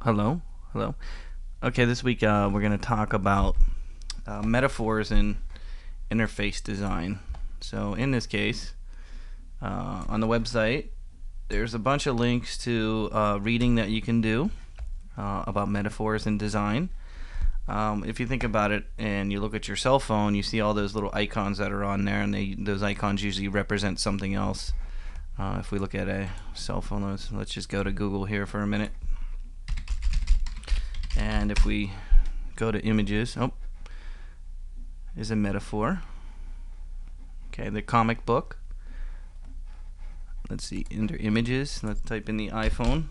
Hello, hello. Okay, this week we're going to talk about metaphors in interface design. So, in this case, on the website, there's a bunch of links to reading that you can do about metaphors in design. If you think about it and you look at your cell phone, you see all those little icons that are on there, and those icons usually represent something else. If we look at a cell phone, let's just go to Google here for a minute. And if we go to images, is a metaphor. Okay, the comic book. Let's see, enter images. Let's type in the iPhone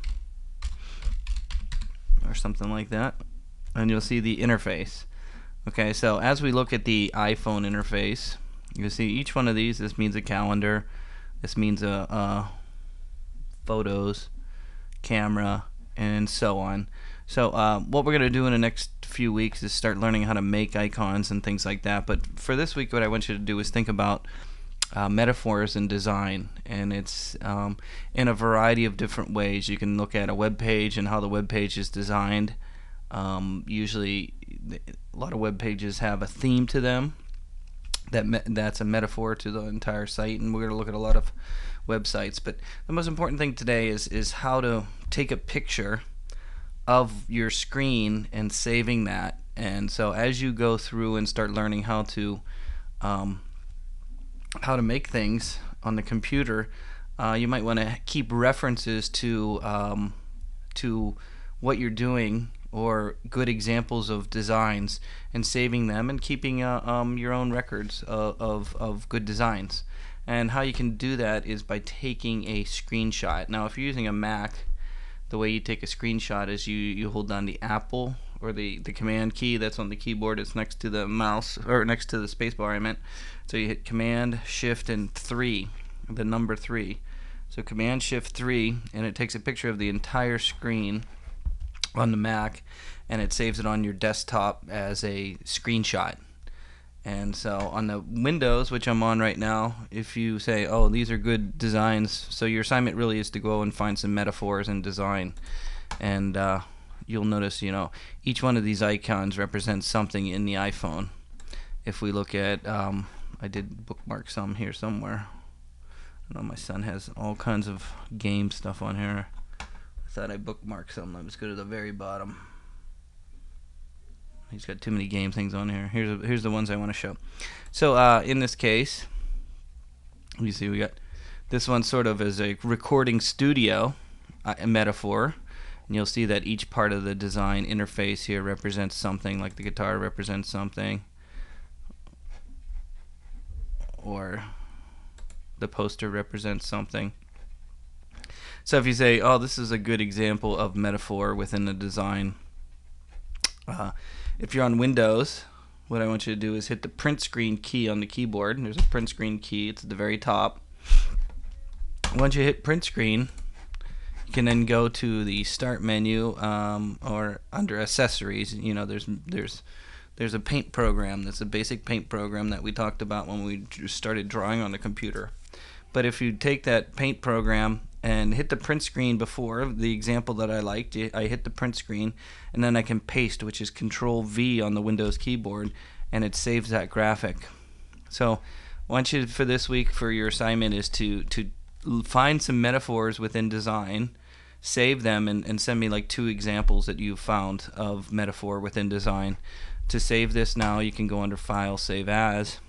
or something like that, and you'll see the interface. Okay, so as we look at the iPhone interface, you'll see each one of these. This means a calendar. This means photos, camera, and so on. So what we're going to do in the next few weeks is start learning how to make icons and things like that. But for this week, what I want you to do is think about metaphors in design. And it's in a variety of different ways. You can look at a web page and how the web page is designed. Usually, a lot of web pages have a theme to them. That's a metaphor to the entire site. And we're going to look at a lot of websites. But the most important thing today is how to take a picture of your screen and saving that. And so as you go through and start learning how to make things on the computer, you might want to keep references to what you're doing or good examples of designs and saving them and keeping your own records of good designs. And how you can do that is by taking a screenshot. Now if you're using a Mac, the way you take a screenshot is you hold down the Apple or the command key that's on the keyboard. It's next to the mouse, or next to the space bar I meant. So you hit Command Shift and 3, the number 3. So Command Shift 3, and it takes a picture of the entire screen on the Mac, and it saves it on your desktop as a screenshot. And so on the Windows, which I'm on right now, if you say, oh, these are good designs, so your assignment really is to go and find some metaphors in design. And you'll notice, each one of these icons represents something in the iPhone. If we look at, I did bookmark some here somewhere. I know my son has all kinds of game stuff on here. I thought I bookmarked some. Let's go to the very bottom. He's got too many game things on here. Here's the ones I want to show. So in this case, you see we got this one sort of as a recording studio a metaphor. And you'll see that each part of the design interface here represents something, like the guitar represents something, or the poster represents something. So if you say, oh, this is a good example of metaphor within the design, if you're on Windows, what I want you to do is hit the print screen key on the keyboard. There's a print screen key. It's at the very top. Once you hit print screen, you can then go to the start menu or under accessories. There's a paint program. That's a basic paint program that we talked about when we started drawing on the computer. But if you take that paint program and hit the print screen before the example that I liked, I hit the print screen, and then I can paste, which is Control V on the Windows keyboard, and it saves that graphic. So I want you for this week, for your assignment, is to find some metaphors within design, save them, and send me like 2 examples that you've found of metaphor within design. To save this now, you can go under File, Save As.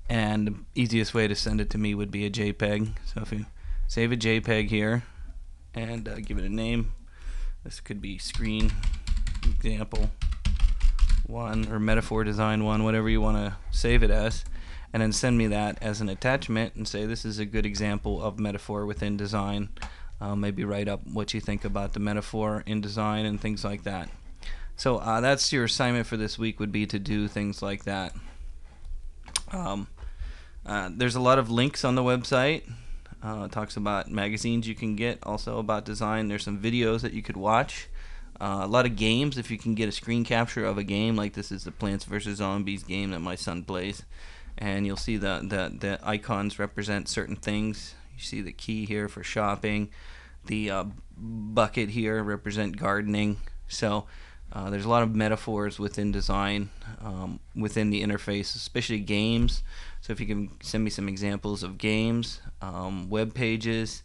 And the easiest way to send it to me would be a JPEG. So if you save a JPEG here and give it a name, this could be screen example 1 or metaphor design 1, whatever you want to save it as, and then send me that as an attachment and say this is a good example of metaphor within design. Maybe write up what you think about the metaphor in design and things like that. So that's your assignment for this week, would be to do things like that. There's a lot of links on the website. It talks about magazines you can get, also about design. There's some videos that you could watch. A lot of games, if you can get a screen capture of a game, like this is the Plants vs. Zombies game that my son plays. And you'll see the icons represent certain things. You see the key here for shopping. The bucket here represent gardening. So there's a lot of metaphors within design, within the interface, especially games. So if you can send me some examples of games, web pages,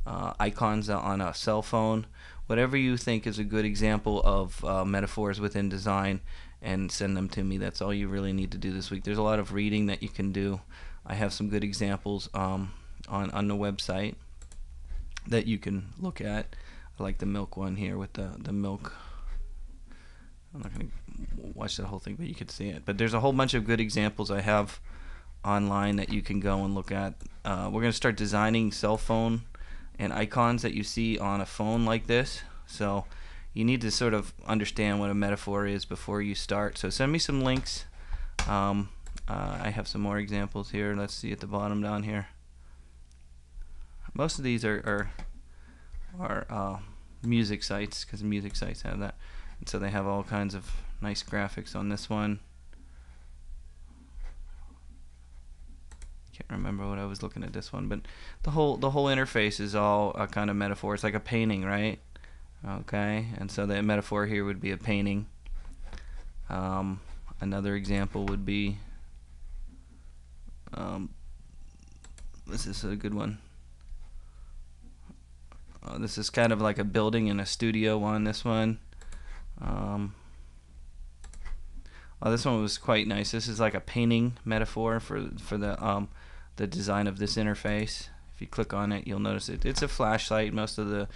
icons on a cell phone, whatever you think is a good example of metaphors within design, and send them to me. That's all you really need to do this week. There's a lot of reading that you can do. I have some good examples on the website that you can look at. I like the milk one here with the milk. I'm not going to watch the whole thing, but you could see it. But there's a whole bunch of good examples I have online that you can go and look at. We're going to start designing cell phone and icons that you see on a phone like this. So you need to sort of understand what a metaphor is before you start. So send me some links. I have some more examples here. Let's see at the bottom down here. Most of these are music sites, because music sites have that. And so they have all kinds of nice graphics on this one. Can't remember what I was looking at this one, but the whole interface is all a kind of metaphor. It's like a painting, right? Okay, and so the metaphor here would be a painting. Another example would be this is a good one. This is kind of like a building and a studio on this one. This one was quite nice. This is like a painting metaphor for the design of this interface. If you click on it, you'll notice it's a flashlight. Most of the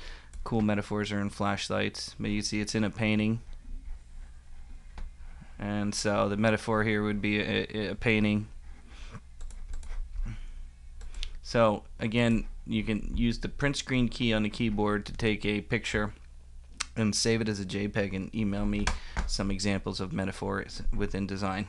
cool metaphors are in flashlights, but you see it's in a painting. And so the metaphor here would be a painting. So again, you can use the print screen key on the keyboard to take a picture and save it as a JPEG and email me some examples of metaphors within design.